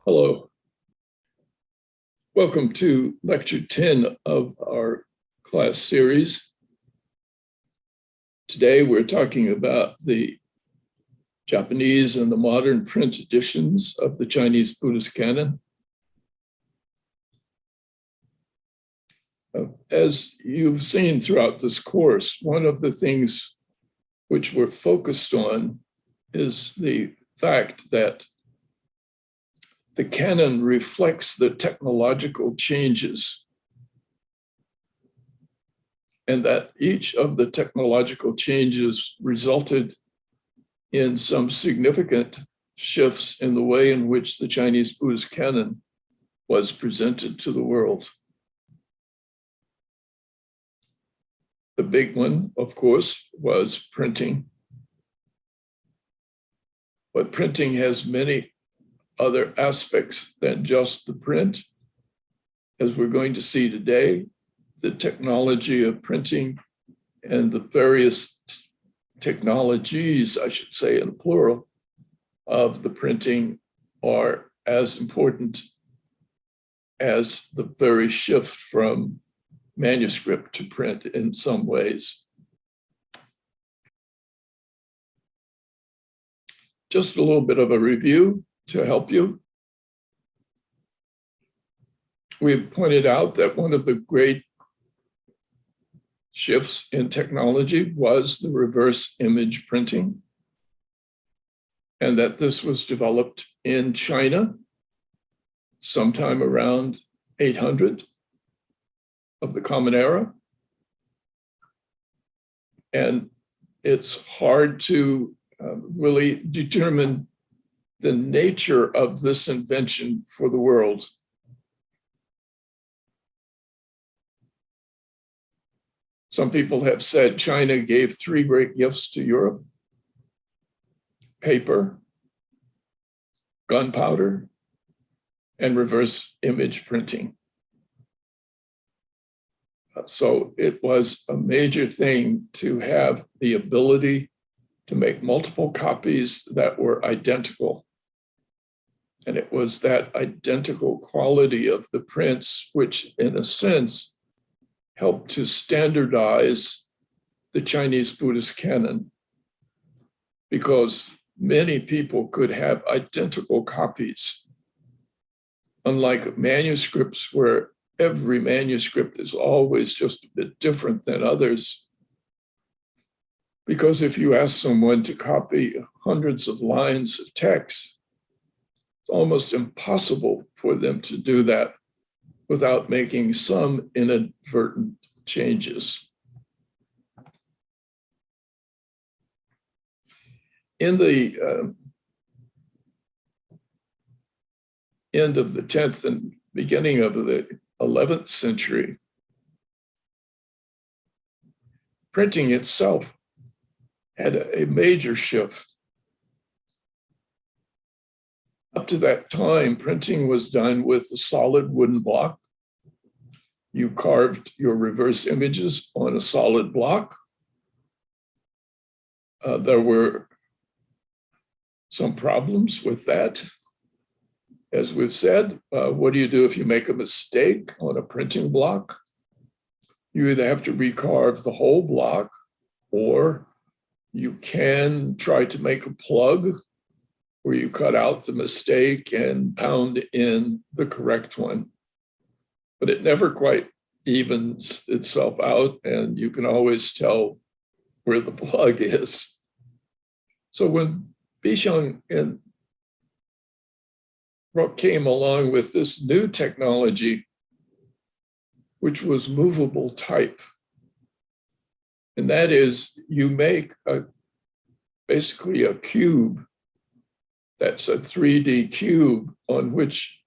Hello. Welcome to Lecture 10 of our class series. Today we're talking about the Japanese and the modern print editions of the Chinese Buddhist Canon. As you've seen throughout this course, one of the things which we're focused on is the fact that the canon reflects the technological changes, and that each of the technological changes resulted in some significant shifts in the way in which the Chinese Buddhist canon was presented to the world. The big one, of course, was printing. But printing has many other aspects than just the print. As we're going to see today, the technology of printing and the various technologies, I should say in plural, of the printing are as important as the very shift from manuscript to print in some ways. Just a little bit of a review to help you. We've pointed out that one of the great shifts in technology was the reverse image printing, and that this was developed in China sometime around 800 of the Common Era. And it's hard to really determine the nature of this invention for the world. Some people have said China gave three great gifts to Europe: paper, gunpowder, and reverse image printing. So it was a major thing to have the ability to make multiple copies that were identical. And it was that identical quality of the prints which, in a sense, helped to standardize the Chinese Buddhist canon, because many people could have identical copies, unlike manuscripts where every manuscript is always just a bit different than others. Because if you ask someone to copy hundreds of lines of text, it's almost impossible for them to do that without making some inadvertent changes. In the end of the 10th and beginning of the 11th century, printing itself had a major shift. Up to that time, printing was done with a solid wooden block. You carved your reverse images on a solid block. There were some problems with that. As we've said, what do you do if you make a mistake on a printing block? You either have to recarve the whole block, or you can try to make a plug where you cut out the mistake and pound in the correct one. But it never quite evens itself out, and you can always tell where the plug is. So when Bishang and came along with this new technology, which was movable type, and that is you make basically a cube that's a 3D cube on which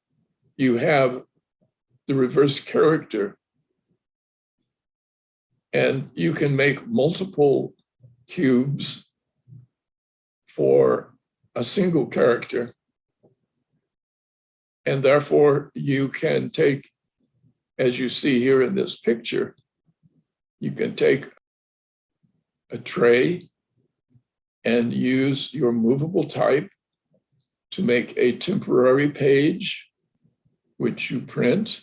you have the reverse character. And you can make multiple cubes for a single character. And therefore, you can take, as you see here in this picture, you can take a tray and use your movable type to make a temporary page, which you print.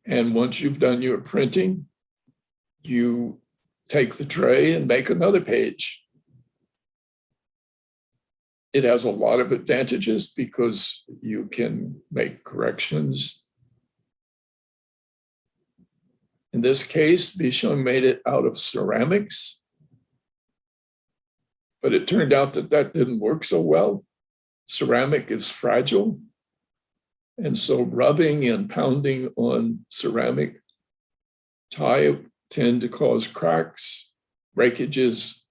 And once you've done your printing, you take the tray and make another page. It has a lot of advantages because you can make corrections. In this case, Bichon made it out of ceramics, but it turned out that that didn't work so well. Ceramic is fragile, and so rubbing and pounding on ceramic tend to cause cracks, breakages.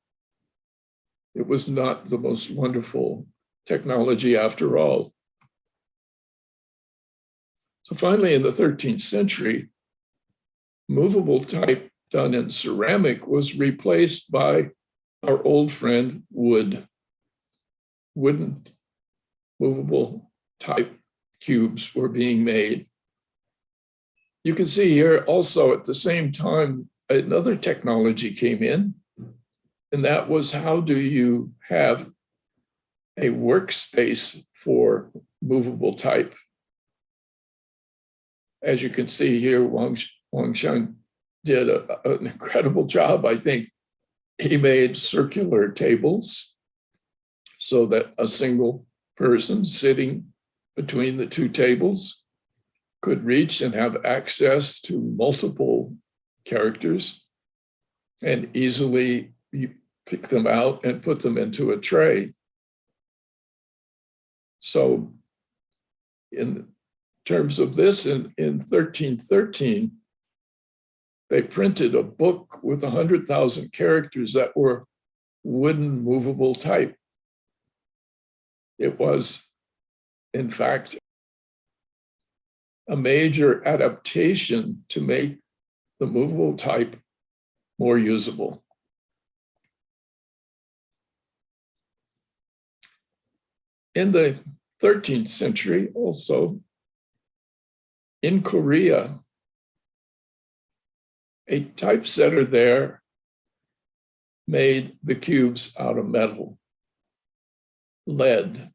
It was not the most wonderful technology after all. So finally, in the 13th century, movable type done in ceramic was replaced by our old friend wood. Wooden movable type cubes were being made. You can see here also at the same time, another technology came in, and that was how do you have a workspace for movable type? As you can see here, Wangshan did an incredible job. I think he made circular tables so that a single person sitting between the two tables could reach and have access to multiple characters and easily pick them out and put them into a tray. So in terms of this, in 1313, they printed a book with 100,000 characters that were wooden movable type. It was, in fact, a major adaptation to make the movable type more usable. In the 13th century, also, in Korea, a typesetter there made the cubes out of metal, lead.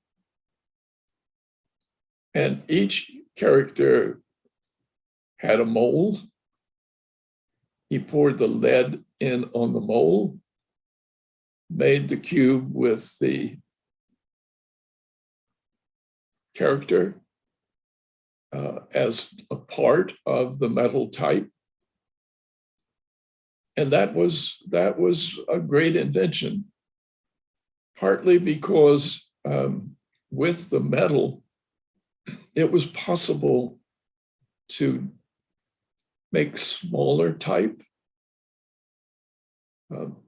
And each character had a mold. He poured the lead in on the mold, made the cube with the character as a part of the metal type. And that was a great invention, partly because with the metal, it was possible to make smaller type.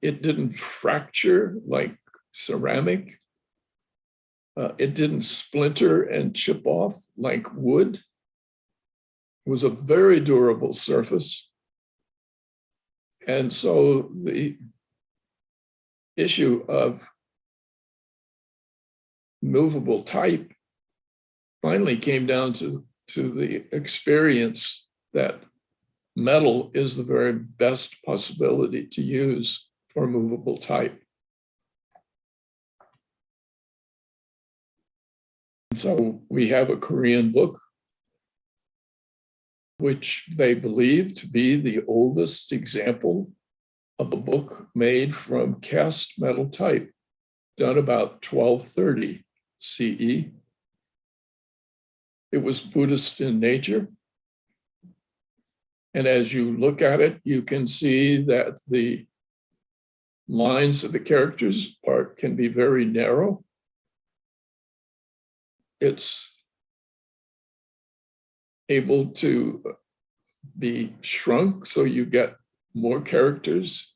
It didn't fracture like ceramic. It didn't splinter and chip off like wood. It was a very durable surface. And so the issue of movable type finally came down to the experience that metal is the very best possibility to use for movable type. So we have a Korean book, which they believe to be the oldest example of a book made from cast metal type, done about 1230 CE. It was Buddhist in nature. And as you look at it, you can see that the lines of the characters can be very narrow. It's able to be shrunk so you get more characters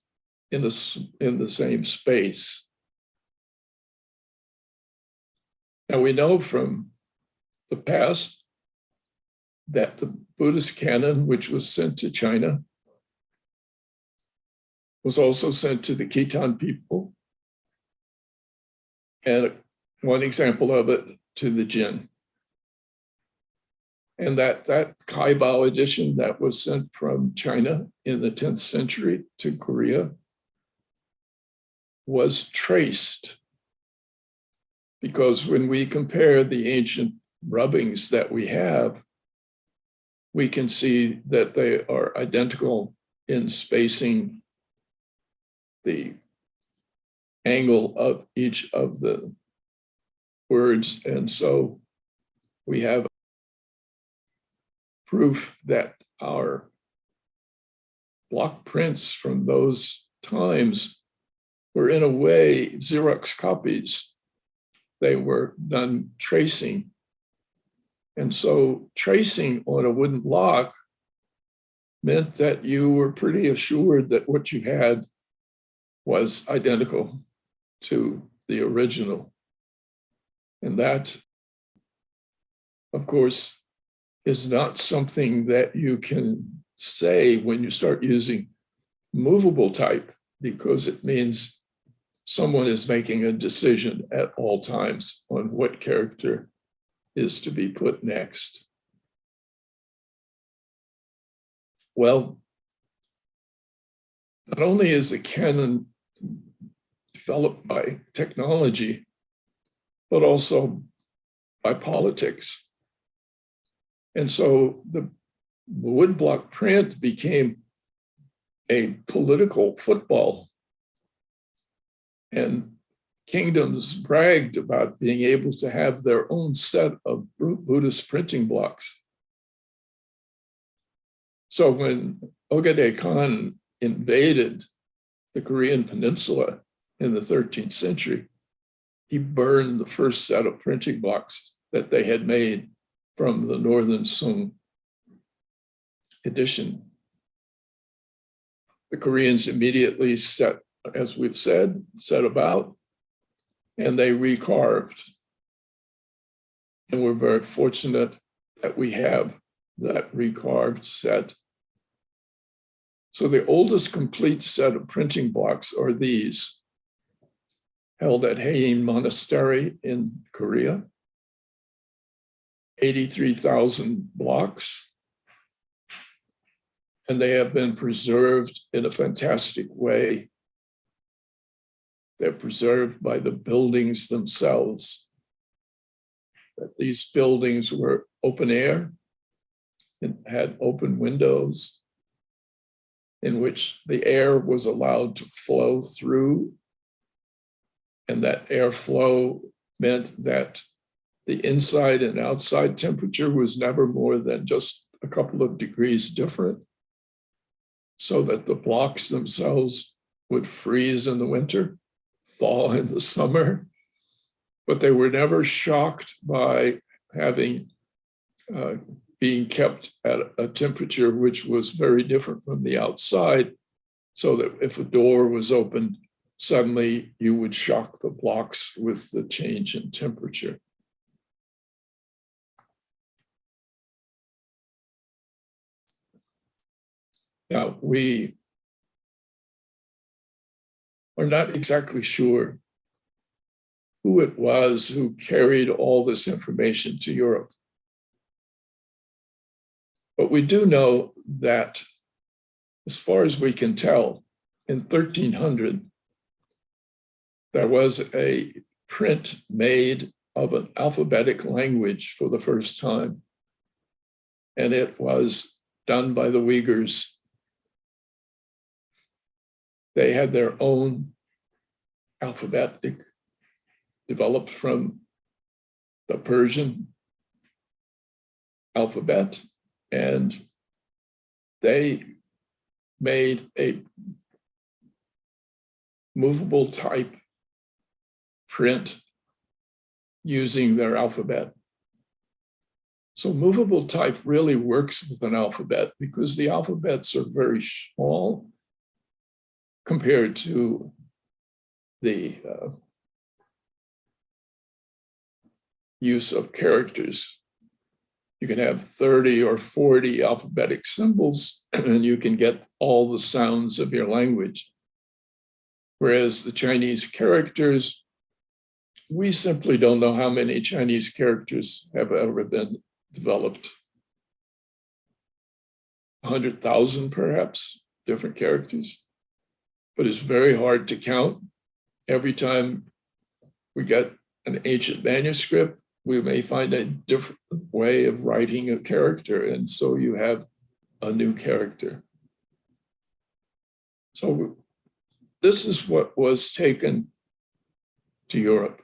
in the same space. Now we know from the past that the Buddhist canon, which was sent to China, was also sent to the Khitan people, and one example of it to the Jin. And that Kaibao edition that was sent from China in the 10th century to Korea was traced because when we compare the ancient rubbings that we have, we can see that they are identical in spacing, the angle of each of the words. And so we have proof that our block prints from those times were in a way Xerox copies. They were done tracing. And so tracing on a wooden block meant that you were pretty assured that what you had was identical to the original. And that, of course, is not something that you can say when you start using movable type, because it means someone is making a decision at all times on what character is to be put next. Well, not only is the Canon developed by technology, but also by politics. And so the woodblock print became a political football, and kingdoms bragged about being able to have their own set of Buddhist printing blocks. So when Ögedei Khan invaded the Korean peninsula in the 13th century, he burned the first set of printing blocks that they had made from the Northern Sung edition. The Koreans immediately set, as we've said, set about, and they recarved. And we're very fortunate that we have that recarved set. So the oldest complete set of printing blocks are these, held at Haein Monastery in Korea. 83,000 blocks. And they have been preserved in a fantastic way. They're preserved by the buildings themselves. That these buildings were open air and had open windows in which the air was allowed to flow through. And that airflow meant that the inside and outside temperature was never more than just a couple of degrees different, so that the blocks themselves would freeze in the winter, thaw in the summer, but they were never shocked by having being kept at a temperature which was very different from the outside, so that if a door was opened, suddenly you would shock the blocks with the change in temperature. Now, we are not exactly sure who it was who carried all this information to Europe. But we do know that, as far as we can tell, in 1300, there was a print made of an alphabetic language for the first time. And it was done by the Uyghurs. They had their own alphabet developed from the Persian alphabet, and they made a movable type print using their alphabet. So movable type really works with an alphabet because the alphabets are very small compared to the use of characters. You can have 30 or 40 alphabetic symbols and you can get all the sounds of your language. Whereas the Chinese characters, we simply don't know how many Chinese characters have ever been developed. 100,000 perhaps, different characters. But it's very hard to count. Every time we get an ancient manuscript, we may find a different way of writing a character, and so you have a new character. So this is what was taken to Europe.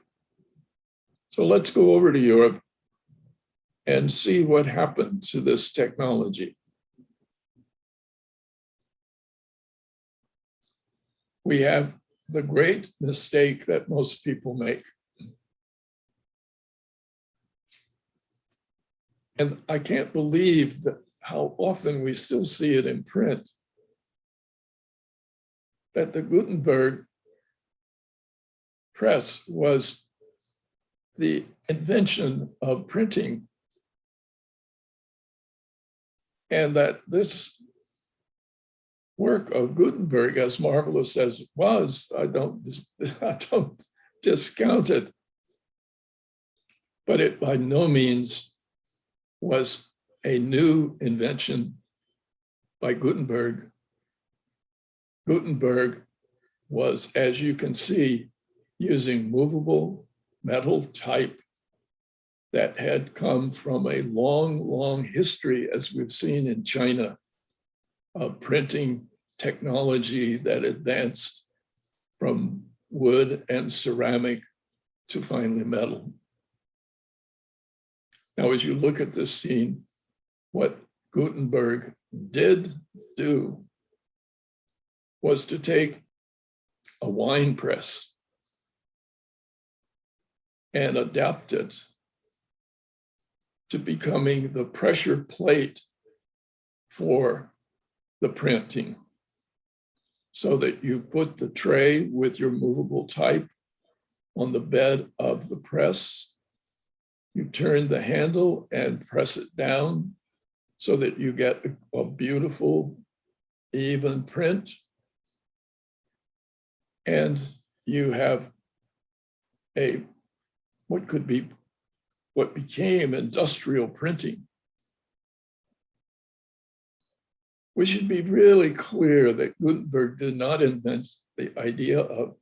So let's go over to Europe and see what happened to this technology. We have the great mistake that most people make. And I can't believe that how often we still see it in print, that the Gutenberg press was the invention of printing, and that this work of Gutenberg, as marvelous as it was, I don't discount it, but it by no means was a new invention by Gutenberg. Gutenberg was, as you can see, using movable metal type that had come from a long, long history, as we've seen in China, of printing technology that advanced from wood and ceramic to finally metal. Now, as you look at this scene, what Gutenberg did do was to take a wine press and adapt it to becoming the pressure plate for the printing, so that you put the tray with your movable type on the bed of the press. You turn the handle and press it down so that you get a beautiful, even print. And you have what became industrial printing. We should be really clear that Gutenberg did not invent the idea of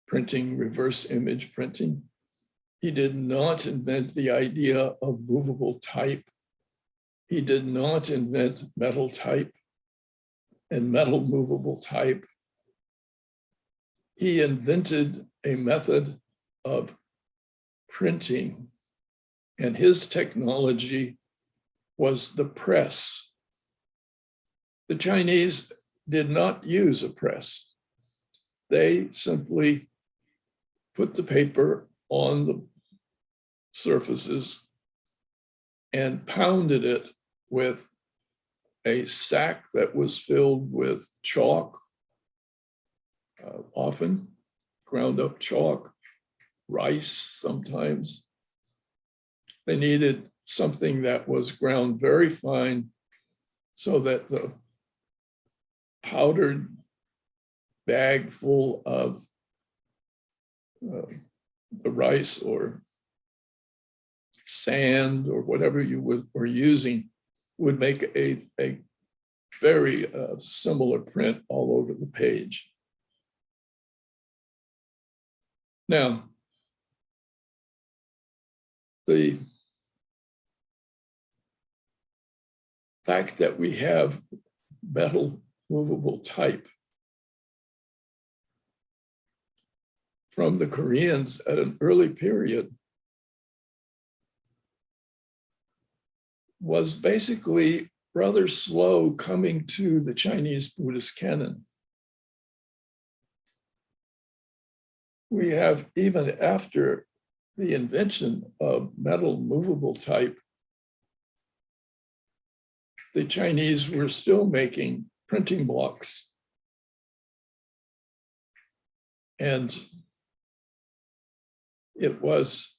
printing, reverse image printing. He did not invent the idea of movable type. He did not invent metal type and metal movable type. He invented a method of printing, and his technology was the press. The Chinese did not use a press. They simply put the paper on the surfaces and pounded it with a sack that was filled with chalk, often ground up chalk, rice sometimes. They needed something that was ground very fine so that the powdered bag full of the rice or sand or whatever you were using would make a very similar print all over the page. Now, the fact that we have metal movable type from the Koreans at an early period was basically rather slow coming to the Chinese Buddhist canon. We have, even after the invention of metal movable type, the Chinese were still making printing blocks. And it was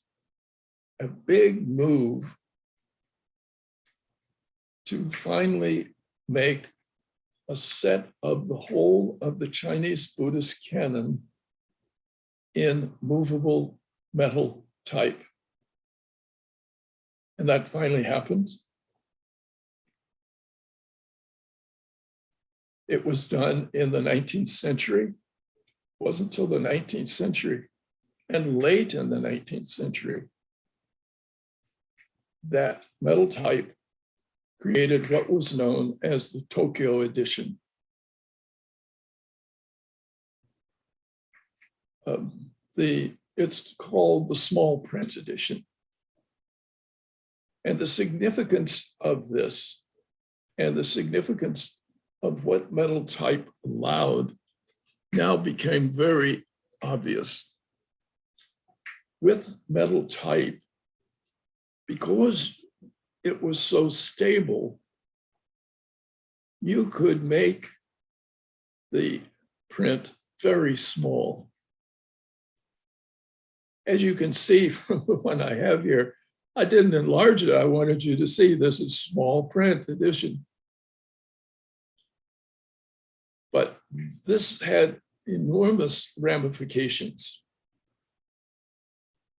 a big move to finally make a set of the whole of the Chinese Buddhist canon in movable metal type. And that finally happened. It was done in the 19th century. It wasn't until the 19th century And late in the 19th century, that metal type created what was known as the Tokyo edition. It's called the small print edition. And the significance of this and the significance of what metal type allowed now became very obvious. With metal type, because it was so stable, you could make the print very small. As you can see from the one I have here, I didn't enlarge it. I wanted you to see this is small print edition. But this had enormous ramifications.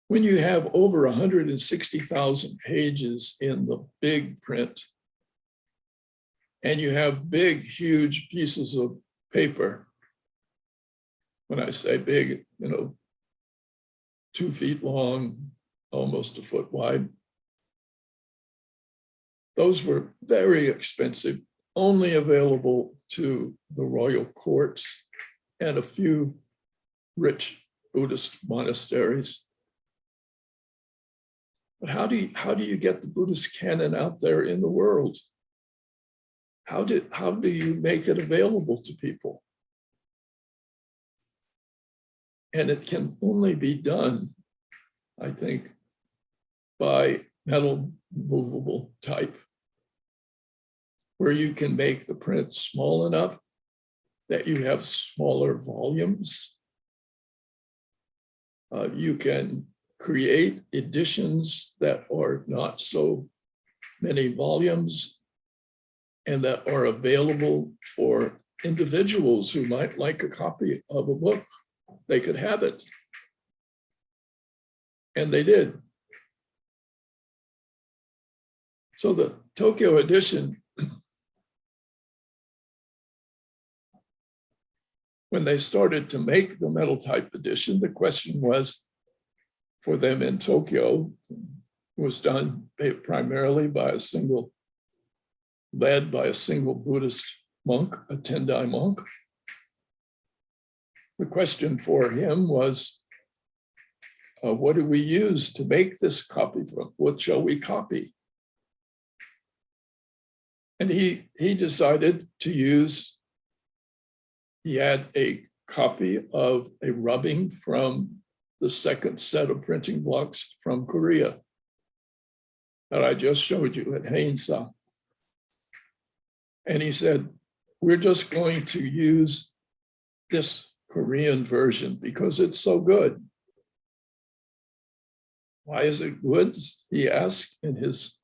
When you have over 160,000 pages in the big print, and you have big, huge pieces of paper, when I say big, 2 feet long, almost a foot wide, those were very expensive, only available to the royal courts and a few rich Buddhist monasteries. But how do you get the Buddhist canon out there in the world? How do you make it available to people? And it can only be done, I think, by metal movable type, where you can make the print small enough that you have smaller volumes. You can create editions that are not so many volumes and that are available for individuals who might like a copy of a book. They could have it. And they did. So the Tokyo edition, when they started to make the metal type edition, the question was for them in Tokyo, was done primarily led by a single Buddhist monk, a Tendai monk. The question for him was, what do we use to make this copy from? What shall we copy? And he decided to use, he had a copy of a rubbing from the second set of printing blocks from Korea that I just showed you at Hainsa. And he said, we're just going to use this Korean version because it's so good. Why is it good? He asked in his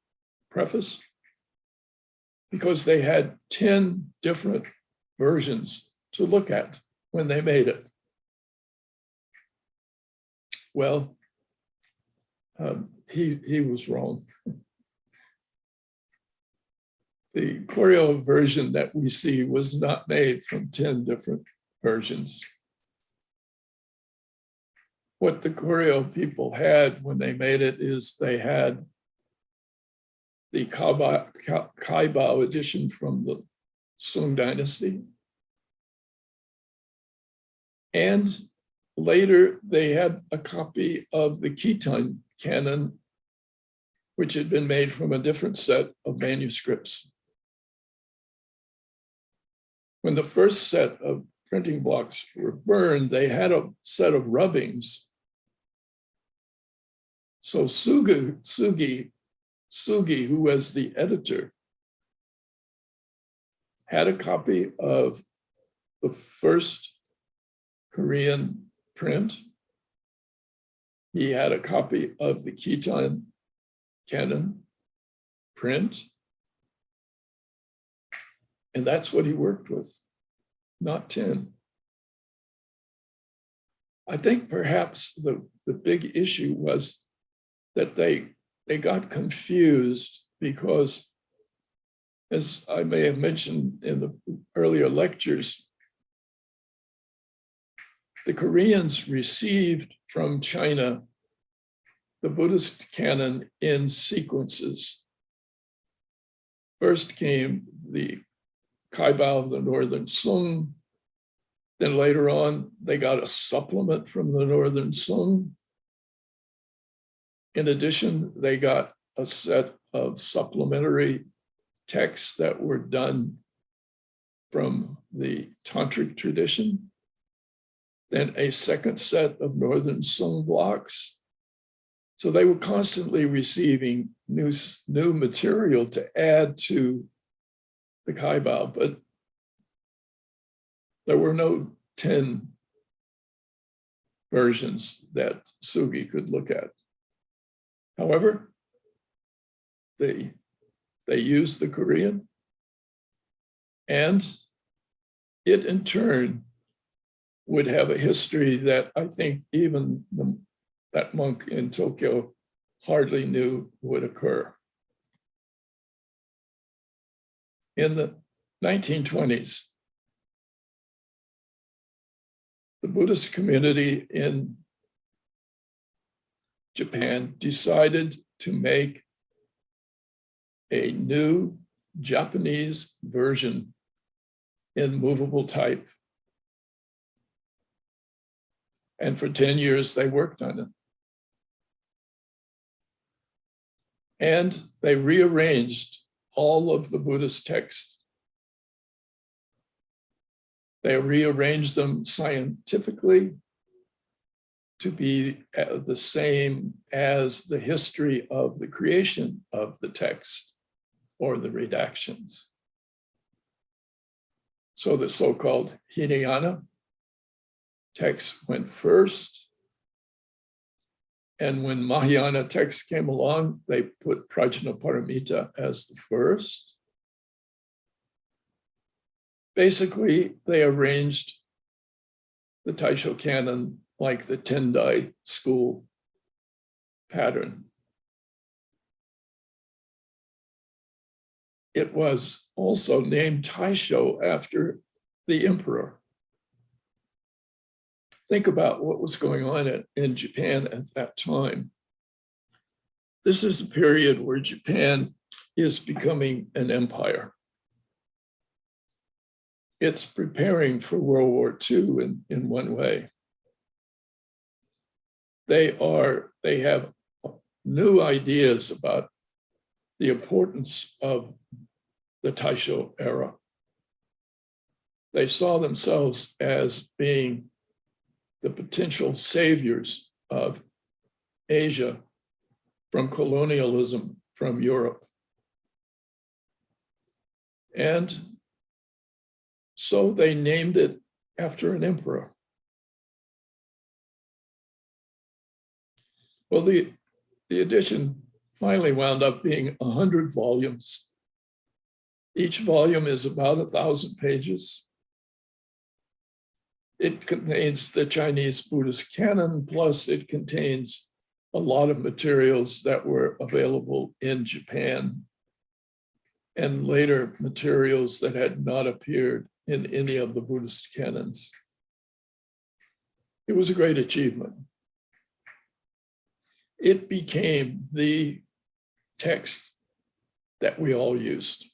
preface. Because they had 10 different versions to look at when they made it. Well, he was wrong. The Koryo version that we see was not made from 10 different versions. What the Koryo people had when they made it is they had the Kaibao edition from the Sung Dynasty. And later they had a copy of the Khitan Canon, which had been made from a different set of manuscripts. When the first set of printing blocks were burned, they had a set of rubbings. So Sugi, who was the editor, had a copy of the first Korean print. He had a copy of the Khitan Canon print. And that's what he worked with, not 10. I think perhaps the big issue was that they got confused because, as I may have mentioned in the earlier lectures, the Koreans received from China the Buddhist canon in sequences. First came the Kaibao of the Northern Sung. Then later on, they got a supplement from the Northern Sung. In addition, they got a set of supplementary texts that were done from the Tantric tradition. Then a second set of Northern Sung blocks. So they were constantly receiving new material to add to the Kaibao, but there were no 10 versions that Sugi could look at. However, they used the Korean, and it in turn would have a history that I think even that monk in Tokyo hardly knew would occur. In the 1920s, the Buddhist community in Japan decided to make a new Japanese version in movable type. And for 10 years, they worked on it. And they rearranged all of the Buddhist texts. They rearranged them scientifically to be the same as the history of the creation of the text or the redactions. So the so-called Hinayana text went first. And when Mahayana text came along, they put Prajnaparamita as the first. Basically, they arranged the Taisho canon like the Tendai school pattern. It was also named Taisho after the emperor. Think about what was going on in Japan at that time. This is the period where Japan is becoming an empire. It's preparing for World War II in one way. They have new ideas about the importance of the Taisho era. They saw themselves as being the potential saviors of Asia from colonialism from Europe. And so they named it after an emperor. Well, the edition finally wound up being 100 volumes. Each volume is about 1,000 pages. It contains the Chinese Buddhist canon, plus it contains a lot of materials that were available in Japan and later materials that had not appeared in any of the Buddhist canons. It was a great achievement. It became the text that we all used.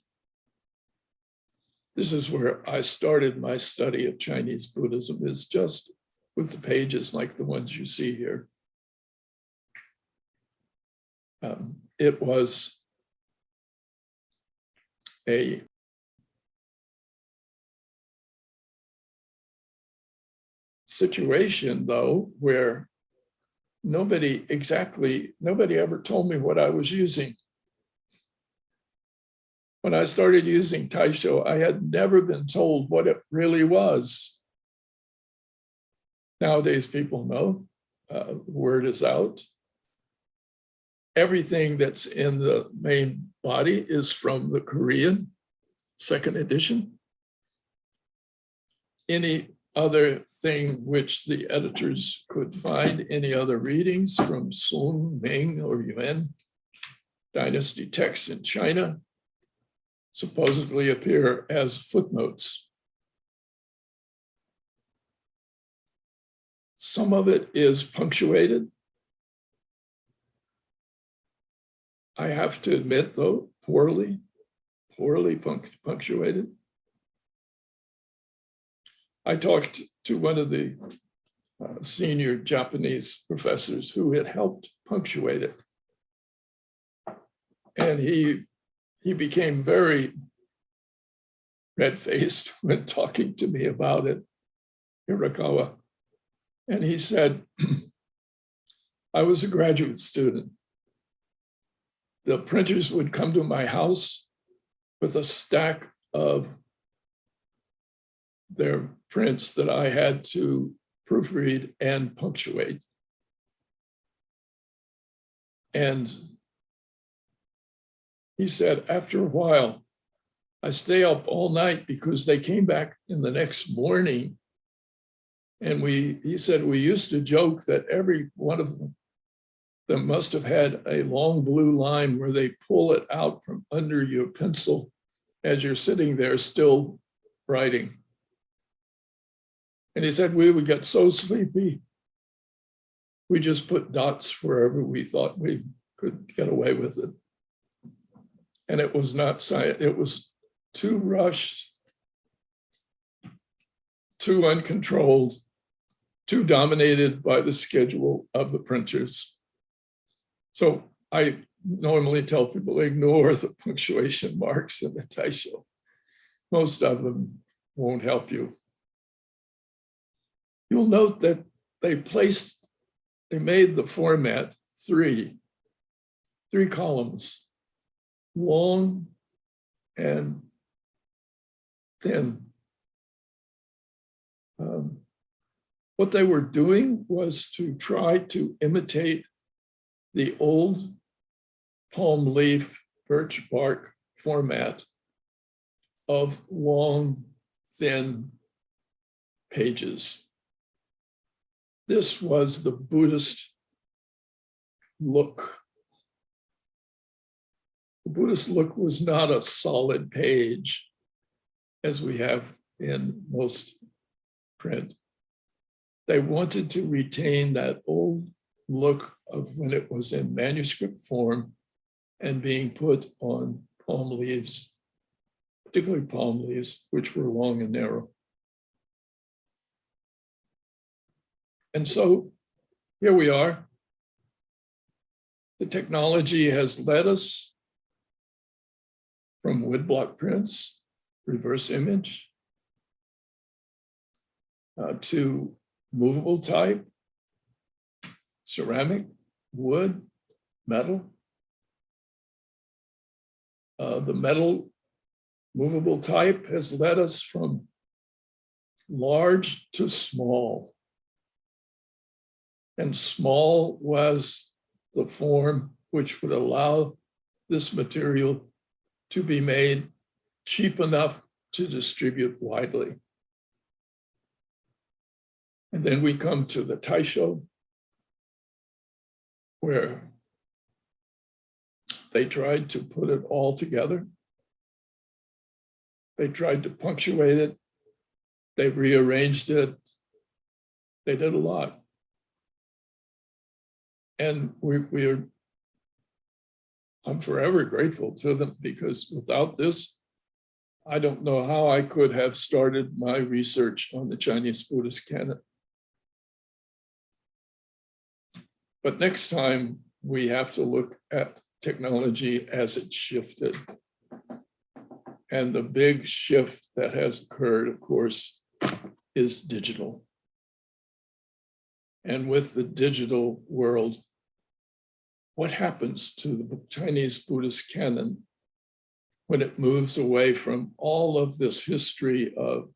This is where I started my study of Chinese Buddhism, is just with the pages like the ones you see here. It was a situation, though, where nobody ever told me what I was using. When I started using Taisho, I had never been told what it really was. Nowadays, people know, word is out. Everything that's in the main body is from the Korean second edition. Any other thing which the editors could find, any other readings from Sung, Ming, or Yuan dynasty texts in China, supposedly appear as footnotes. Some of it is punctuated. I have to admit, though, poorly punctuated. I talked to one of the senior Japanese professors who had helped punctuate it. And he became very red-faced when talking to me about it, Hirakawa. And he said, I was a graduate student. The printers would come to my house with a stack of their prints that I had to proofread and punctuate. And he said, after a while, I stay up all night because they came back in the next morning. And he said, we used to joke that every one of them must have had a long blue line where they pull it out from under your pencil as you're sitting there still writing. And he said, we would get so sleepy, we just put dots wherever we thought we could get away with it. And it was not science, it was too rushed, too uncontrolled, too dominated by the schedule of the printers. So I normally tell people ignore the punctuation marks in the Taisho. Most of them won't help you. You'll note that they made the format three columns, long and thin. What they were doing was to try to imitate the old palm leaf birch bark format of long, thin pages. This was the Buddhist look. The Buddhist look was not a solid page as we have in most print. They wanted to retain that old look of when it was in manuscript form and being put on palm leaves, particularly palm leaves, which were long and narrow. And so here we are. The technology has led us from woodblock prints, reverse image, to movable type, ceramic, wood, metal. The metal movable type has led us from large to small. And small was the form which would allow this material to be made cheap enough to distribute widely. And then we come to the Taisho, where they tried to put it all together. They tried to punctuate it. They rearranged it. They did a lot. And I'm forever grateful to them, because without this, I don't know how I could have started my research on the Chinese Buddhist canon. But next time, we have to look at technology as it shifted. And the big shift that has occurred, of course, is digital. And with the digital world, what happens to the Chinese Buddhist canon when it moves away from all of this history of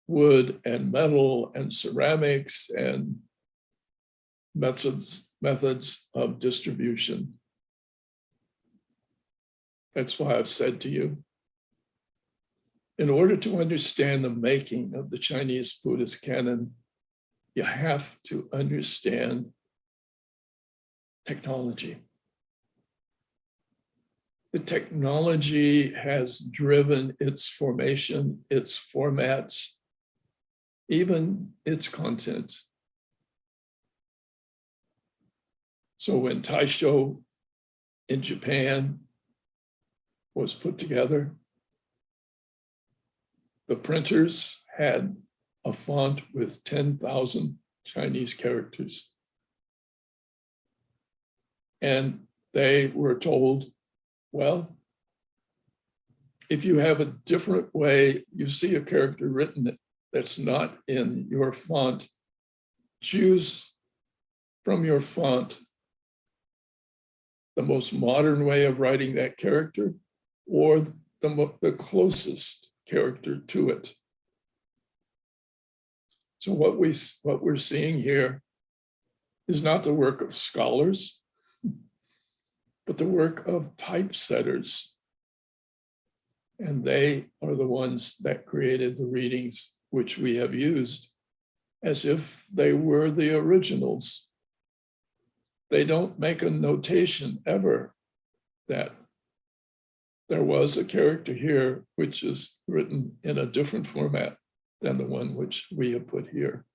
wood and metal and ceramics and methods of distribution? That's why I've said to you, in order to understand the making of the Chinese Buddhist canon, you have to understand technology. The technology has driven its formation, its formats, even its content. So when Taisho in Japan was put together, the printers had a font with 10,000 Chinese characters. And they were told, well, if you have a different way, you see a character written that's not in your font, choose from your font the most modern way of writing that character or the closest character to it. So what we're seeing here is not the work of scholars, but the work of typesetters. And they are the ones that created the readings which we have used as if they were the originals. They don't make a notation ever that there was a character here which is written in a different format than the one which we have put here.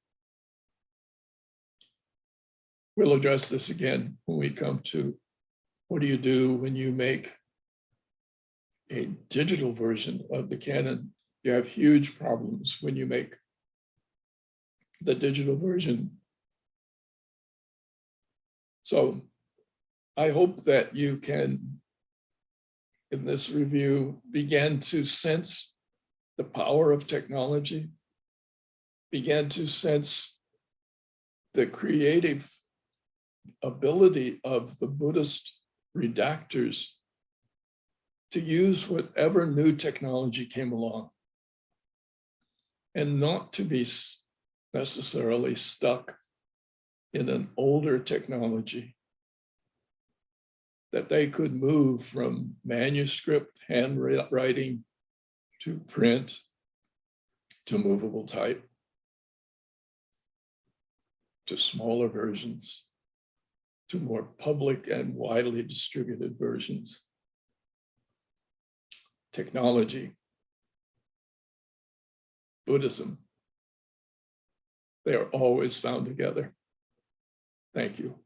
We'll address this again when we come to what do you do when you make a digital version of the Canon. You have huge problems when you make the digital version. So I hope that you can, in this review, begin to sense the power of technology, begin to sense the creative ability of the Buddhist redactors to use whatever new technology came along and not to be necessarily stuck in an older technology, that they could move from manuscript handwriting to print to movable type to smaller versions to more public and widely distributed versions. Technology, Buddhism, they are always found together. Thank you.